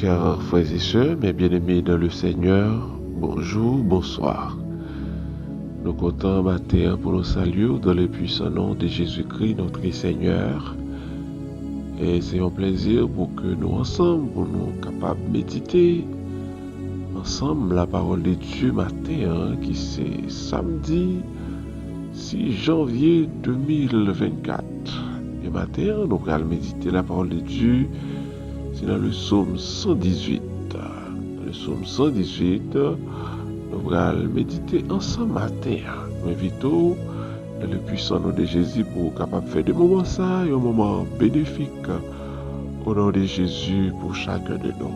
chers frères et sœurs, mes bien-aimés dans le Seigneur, bonjour, bonsoir. Nous comptons matin pour nous saluer dans le puissant nom de Jésus-Christ, notre Seigneur. Et c'est un plaisir pour que nous ensemble, pour nous capables de méditer ensemble la parole de Dieu matin, qui c'est samedi 6 janvier 2024. Et matin, nous allons méditer la parole de Dieu. C'est dans le psaume 118. Dans le psaume 118, nous allons méditer ensemble matin. Nous invitons le puissant nom de Jésus pour capable faire des moments ça et un moment bénéfique au nom de Jésus pour chacun de nous.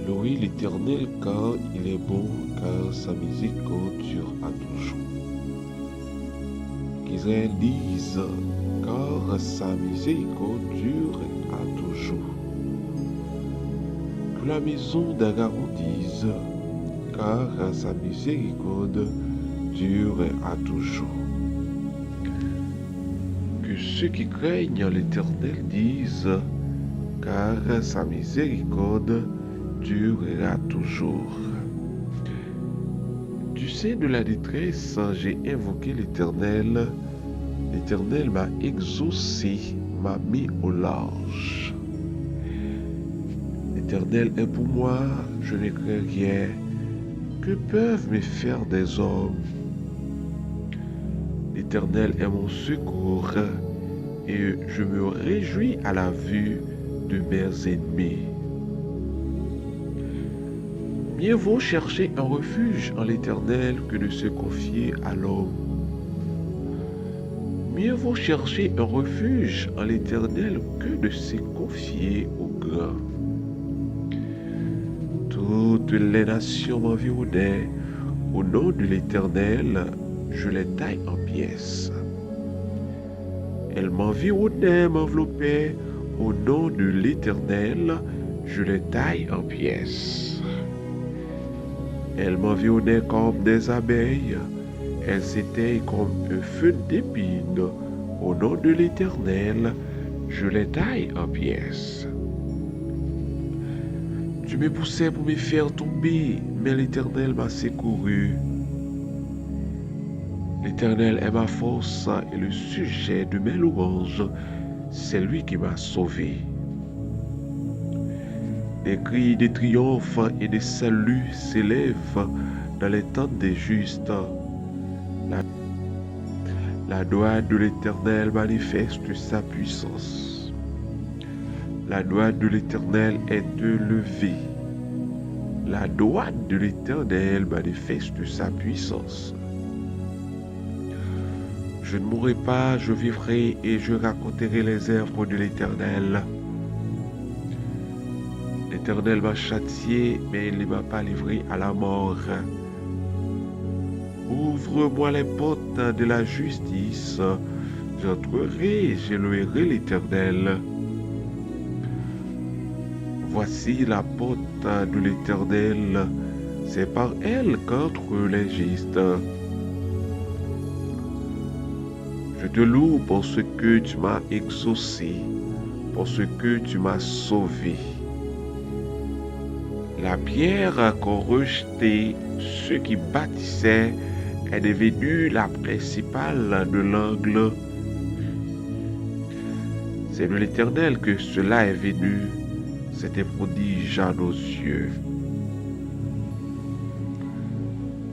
Louez l'Éternel car il est bon, car sa miséricorde dure à toujours. Qu'Israël dise, car sa miséricorde dure à toujours. Que la maison d'Aaron dise, car sa miséricorde dure à toujours. Que ceux qui craignent l'Éternel disent, car sa miséricorde durera toujours. Du sein de la détresse, j'ai invoqué l'Éternel. L'Éternel m'a exaucé, m'a mis au large. L'Éternel est pour moi, je ne crains rien. Que peuvent me faire des hommes? L'Éternel est mon secours, et je me réjouis à la vue de mes ennemis. Mieux vaut chercher un refuge en l'Éternel que de se confier à l'homme. Mieux vaut chercher un refuge en l'Éternel que de se confier au grand. Toutes les nations m'environnaient. Au nom de l'Éternel, je les taille en pièces. Elles m'environnaient, m'enveloppaient. Au nom de l'Éternel, je les taille en pièces. Elles m'environnaient comme des abeilles. Elles étaient comme un feu d'épines. Au nom de l'Éternel, je les taille en pièces. Tu me poussais pour me faire tomber, mais l'Éternel m'a secouru. L'Éternel est ma force et le sujet de mes louanges. C'est lui qui m'a sauvé. Des cris de triomphe et de salut s'élèvent dans les tentes des justes. La droite de l'Éternel manifeste sa puissance. La droite de l'Éternel est élevée. La droite de l'Éternel manifeste sa puissance. Je ne mourrai pas, je vivrai et je raconterai les œuvres de l'Éternel. L'Éternel m'a châtié, mais il ne m'a pas livré à la mort. Ouvre-moi les portes de la justice. J'entrerai, je louerai l'Éternel. Voici la porte de l'Éternel. C'est par elle qu'entrent les justes. Je te loue pour ce que tu m'as exaucé, pour ce que tu m'as sauvé. La pierre qu'ont rejetée ceux qui bâtissaient est devenue la principale de l'angle. C'est de l'Éternel que cela est venu, c'est un prodige à nos yeux.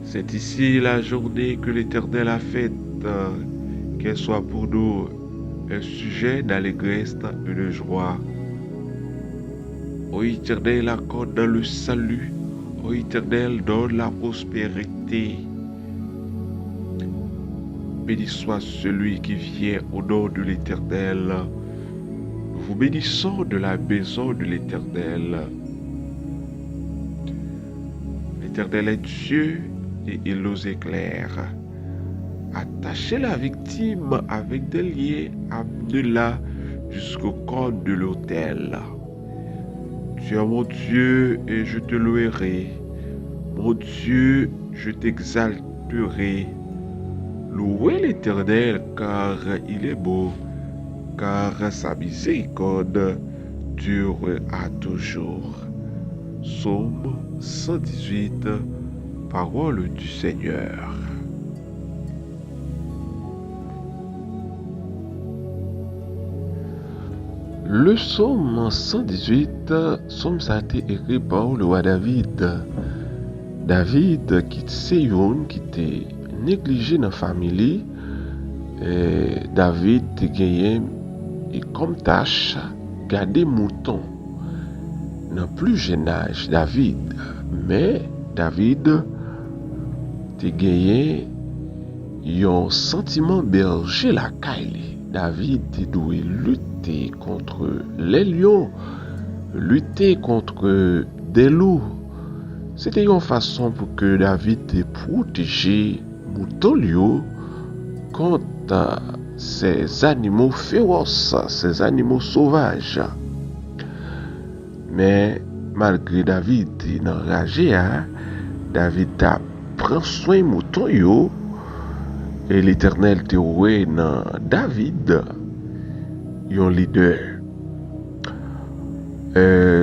C'est ici la journée que l'Éternel a faite, qu'elle soit pour nous un sujet d'allégresse et de joie. Ô Éternel, accorde le salut. Ô Éternel, donne la prospérité. Béni soit celui qui vient au nom de l'Éternel. Nous vous bénissons de la maison de l'Éternel. L'Éternel est Dieu et il nous éclaire. attacher la victime avec des liens, amener-la jusqu'au corps de l'autel. Tu es mon Dieu et je te louerai. Mon Dieu, je t'exalterai. Louez l'Éternel car il est beau, car sa miséricorde dure à toujours. Psaume 118, parole du Seigneur. Le psaume 118, psaume ça a été écrit par le roi David. David qui c'est yon qui était négligé dans la famille. David te gagné et comme tâche garder mouton. Dans plus jeune âge David, mais David te gagné un sentiment berger la caille. David te doit lutter contre les lions, lutter contre des loups. C'était une façon pour que David te protège mouton lion contre ces animaux féroces, ces animaux sauvages. Mais malgré David enragé, David a pris soin de mouton yo et l'Éternel te oué dans David, un leader.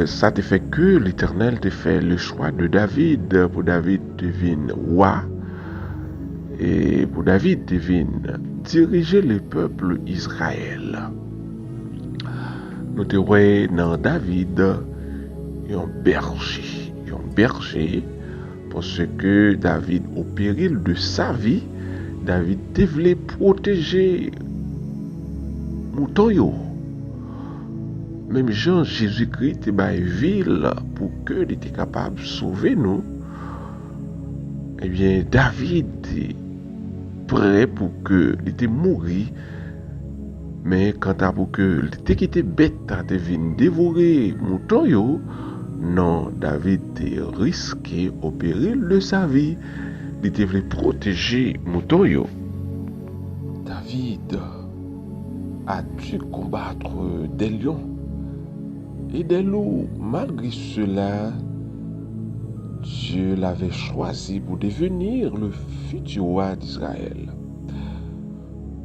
Ça te fait que l'Éternel te fait le choix de David pour David devenir roi et pour David devenir diriger le peuple Israël. Nous te voyons dans David un berger parce que David au péril de sa vie David devait protéger mouton yo. Même Jean Jésus-Christ te bay ville pour que il était capable de sauver nous. Eh bien David était prêt pour que il était mourir. Mais quand à pour que il était quitté bête te vinn dévorer mouton yo, non, David était risqué au péril de sa vie. Il devait protéger mouton yo. David a dû combattre des lions et des loups. Malgré cela, Dieu l'avait choisi pour devenir le futur roi d'Israël.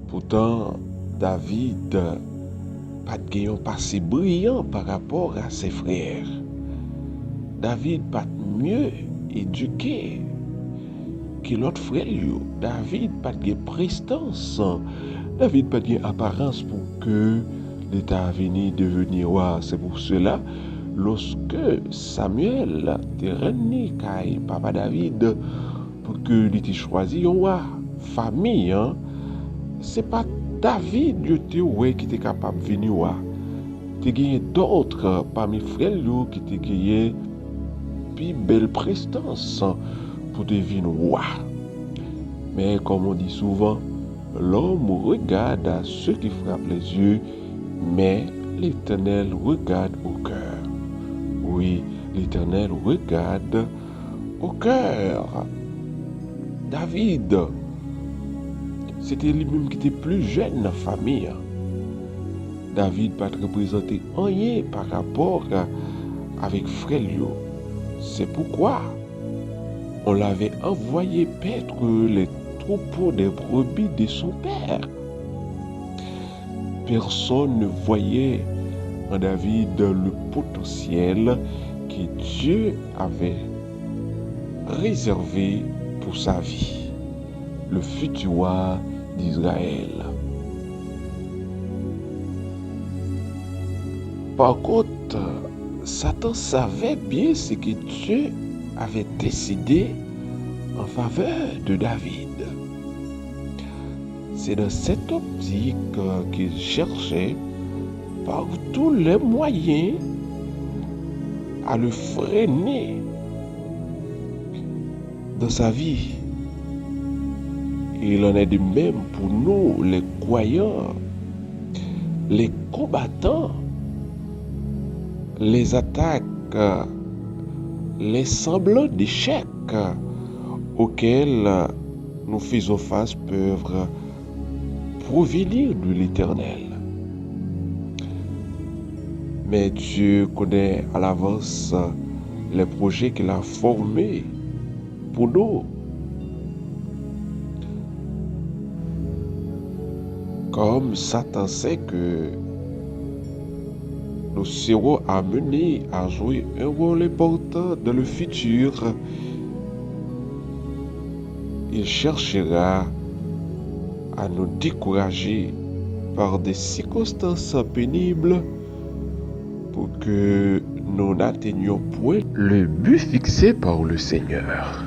Pourtant, David pas de un passé brillant par rapport à ses frères. David pas mieux éduqué que l'autre frère. David pas de prestance. David pas de apparence pour que l'État venu devenir roi. C'est pour cela, lorsque Samuel te reni kay papa David pour que l'État choisi un roi, famille, c'est pas David qui était capable de venir roi. Tu gagné d'autres parmi frères qui te gagné puis belle prestance pour devenir roi. Mais comme on dit souvent, l'homme regarde à ceux qui frappent les yeux, mais l'Éternel regarde au cœur. Oui, l'Éternel regarde au cœur. David, c'était lui-même qui était plus jeune dans la famille. David pas représenté rien par rapport avec frère Lio. C'est pourquoi on l'avait envoyé paître les troupeaux des brebis de son père. Personne ne voyait en David le potentiel que Dieu avait réservé pour sa vie, le futur roi d'Israël. Par contre, Satan savait bien ce que Dieu avait décidé en faveur de David. C'est dans cette optique qu'il cherchait par tous les moyens à le freiner dans sa vie. Il en est de même pour nous, les croyants, les combattants, les attaques, les semblants d'échecs auxquels nous faisons face peuvent provenir de l'Éternel. Mais Dieu connaît à l'avance les projets qu'il a formés pour nous. Comme Satan sait que nous serons amenés à jouer un rôle important dans le futur, il cherchera à nous décourager par des circonstances pénibles pour que nous n'atteignions point le but fixé par le Seigneur.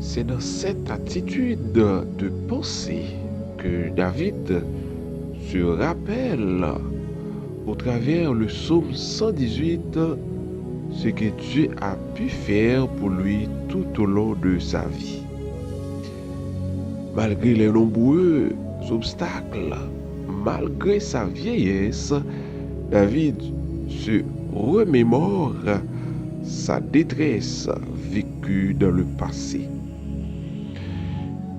C'est dans cette attitude de pensée que David se rappelle au travers le psaume 118 ce que Dieu a pu faire pour lui tout au long de sa vie. Malgré les nombreux obstacles, malgré sa vieillesse, David se remémore sa détresse vécue dans le passé.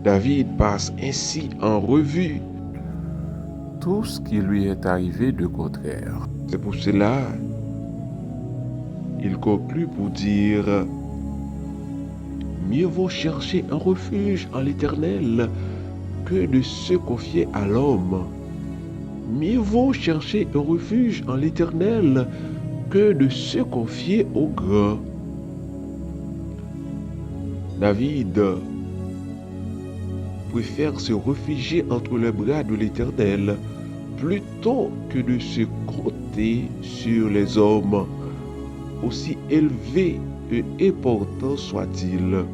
David passe ainsi en revue tout ce qui lui est arrivé de contraire. C'est pour cela il conclut pour dire « Mieux vaut chercher un refuge en l'Éternel que de se confier à l'homme. Mieux vaut chercher un refuge en l'Éternel que de se confier au grand. » David préfère se réfugier entre les bras de l'Éternel plutôt que de se compter sur les hommes, aussi élevés et importants soient-ils.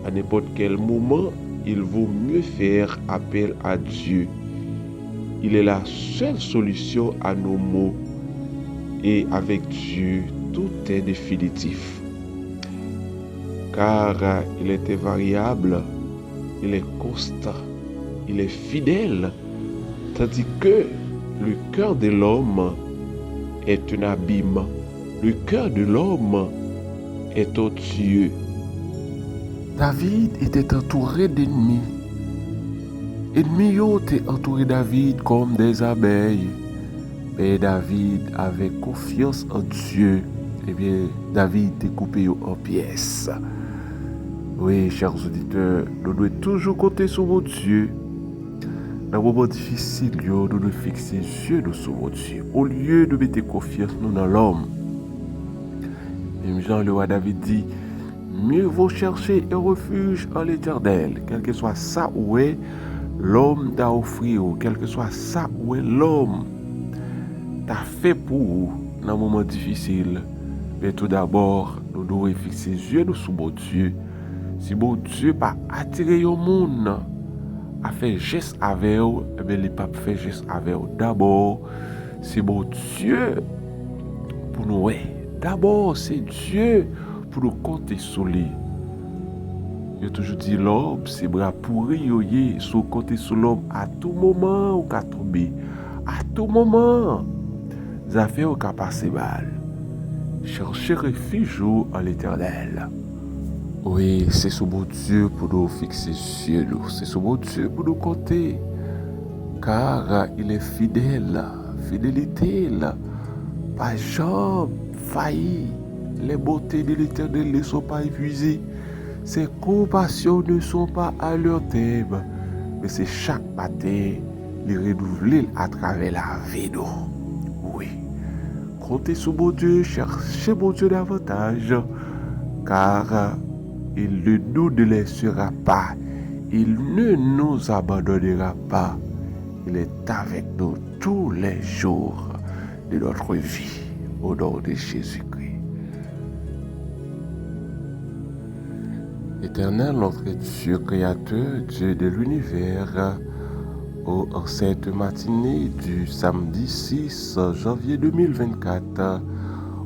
À n'importe quel moment, il vaut mieux faire appel à Dieu. Il est la seule solution à nos maux et avec Dieu, tout est définitif. Car il est invariable, il est constant, il est fidèle, tandis que le cœur de l'homme est un abîme. Le cœur de l'homme est odieux. David était entouré d'ennemis. Ennemis étaient entourés David comme des abeilles. Mais David avait confiance en Dieu. Eh bien, David était coupé en pièces. Oui, chers auditeurs, nous devons toujours compter sur mon Dieu. Dans les moments difficiles, nous devons fixer les yeux sur mon Dieu, au lieu de mettre confiance nous dans l'homme. Même Jean le roi David dit, mieux vaut chercher un refuge en l'Éternel, quel que soit ça où est l'homme t'a offert, quel que soit ça où est l'homme t'a fait pour vous dans les moments difficiles. Mais tout d'abord, nous devons fixer les yeux sur mon Dieu. Si mon Dieu pas attiré au monde, a fait geste avec eux, eh bien, il pas fait geste avec eux. D'abord, c'est mon Dieu pour nous. D'abord, c'est Dieu pour nous compter sur lui. J'ai toujours dit l'homme, c'est bras pourri, sous compter sur l'homme à tout moment ou qu'à tomber. À tout moment, les affaires qu'à passer mal. Cherchez refuge en l'Éternel. Oui, c'est sur mon Dieu pour nous fixer sur nous. C'est sur mon Dieu pour nous compter. Car il est fidèle. Fidélité, pas jamais failli. Les beautés de l'Éternel ne sont pas épuisées. Ses compassions ne sont pas à leur terme. Mais c'est chaque matin, les renouveler à travers la vie. Oui. Comptez sur mon Dieu, cherchez mon Dieu davantage. Car il ne nous délaissera pas. Il ne nous abandonnera pas. Il est avec nous tous les jours de notre vie. Au nom de Jésus-Christ. Éternel, notre Dieu créateur, Dieu de l'univers, en cette matinée du samedi 6 janvier 2024,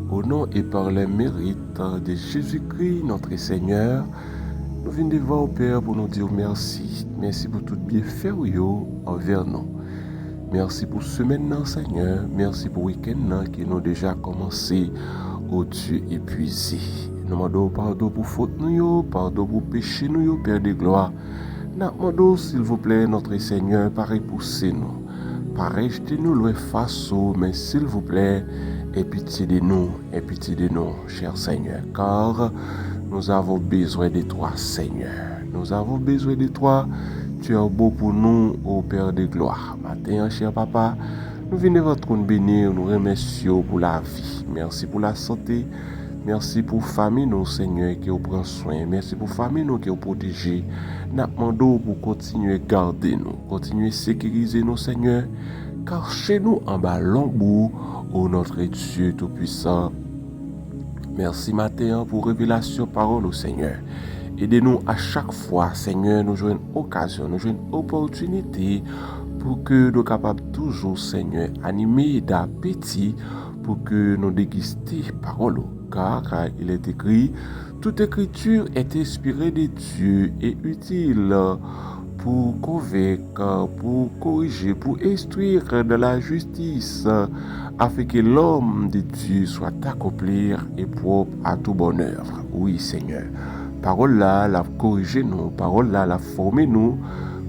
au nom et par les mérites de Jésus-Christ, notre Seigneur, nous venons devant au Père pour nous dire merci. Merci pour tout bienfait envers nous. Merci pour ce maintenant, Seigneur. Merci pour le week-end qui nous déjà commencé au Dieu épuisé. Nous demandons pardon pour faute nous, pardon pour péché nous, Père de gloire. Nous demandons, s'il vous plaît, notre Seigneur, pas repousser nous. Pas rejeter nous loin face au, mais s'il vous plaît, aie pitié de nous, cher Seigneur, car nous avons besoin de toi, Seigneur. Nous avons besoin de toi. Tu es beau pour nous, ô Père de gloire. Matin, cher Papa, nous venons votre trône bénir, nous remercions pour la vie. Merci pour la santé. Merci pour la famille, nous, Seigneur, qui vous prend soin. Merci pour la famille, nous, qui vous protège. Nous demandons pour continuer à garder nous, continuer à sécuriser nous, Seigneur. Car chez nous, en bas, l'embout, ô notre Dieu Tout-Puissant. Merci, matin, pour révélation, parole au Seigneur. Aidez-nous à chaque fois, Seigneur, nous jouons une occasion, nous jouons une opportunité pour que nous soyons capables toujours, Seigneur, animés d'appétit pour que nous dégustions parole. Car il est écrit, toute écriture est inspirée de Dieu et utile pour convaincre, pour corriger, pour instruire de la justice, afin que l'homme de Dieu soit accompli et propre à tout bonheur. Oui, Seigneur. Parole là, la corriger nous, parole là, la former nous,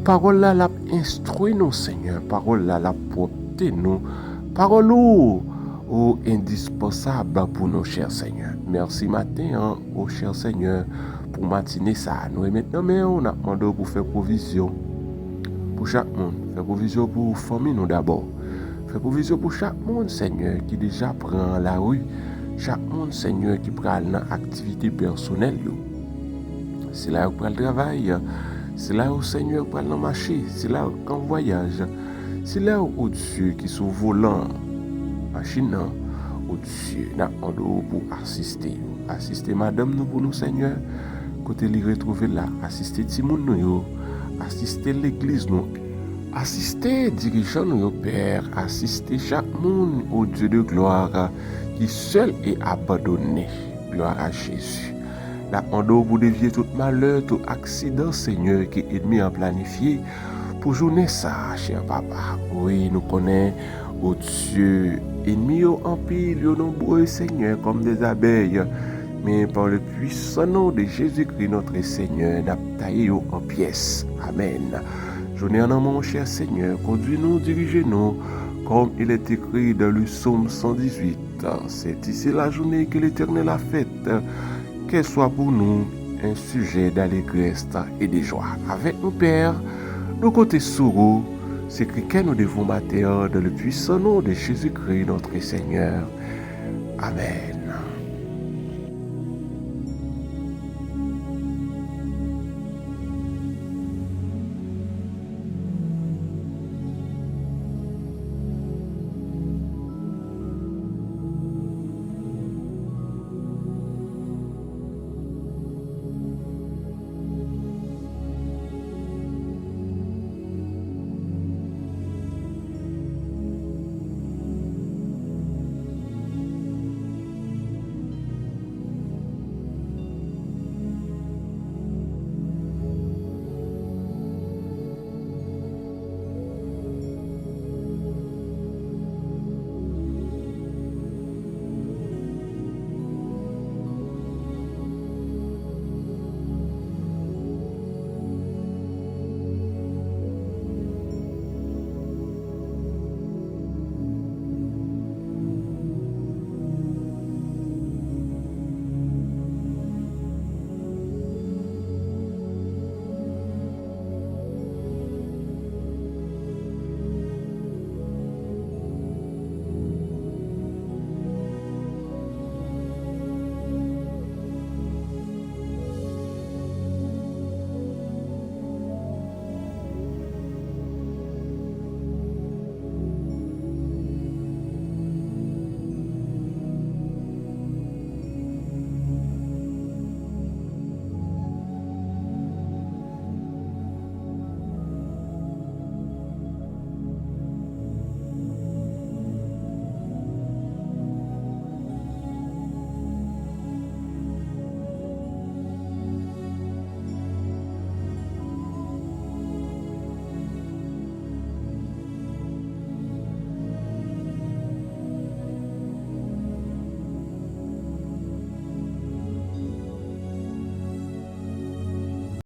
parole là, la instruire nous, Seigneur, parole là, la porter nous, parole ô indispensable pour nos chers Seigneur. Merci matin, ô cher Seigneur, pour matinée ça. Nous et maintenant, mais on a demandé pour faire provision pour chaque monde, faire provision pour famille nous d'abord, faire provision pour chaque monde, Seigneur, qui déjà prend la rue, chaque monde, Seigneur, qui prend l'activité personnelle. C'est là où prend le travail, c'est là où Seigneur prend le marché, c'est là où on voyage, c'est là où Dieu qui sont volant, machine, où Dieu n'a pas pour assister madame nous pour nous, Seigneur, côté les retrouver là, assister Timoun nous, assister l'église nous, assister dirigeant nous, Père, assister chaque monde au Dieu de gloire qui seul est abandonné. Gloire à Jésus. La ando pour dévier tout malheur, tout accident, Seigneur, qui est ennemi à planifier pour journée ça, cher Papa. Oui, nous connaissons, oh Dieu, ennemis en pile, nombreux, Seigneur, comme des abeilles. Mais par le puissant nom de Jésus-Christ, notre Seigneur, n'a taillé en pièces. Amen. Journée en mon cher Seigneur, conduis-nous, dirigez-nous, comme il est écrit dans le psaume 118. C'est ici la journée que l'Éternel a faite. Qu'elle soit pour nous un sujet d'allégresse et de joie. Avec nous, Père, nos côtés sourds, c'est que nous devons battre dans le puissant nom de Jésus-Christ, notre Seigneur. Amen.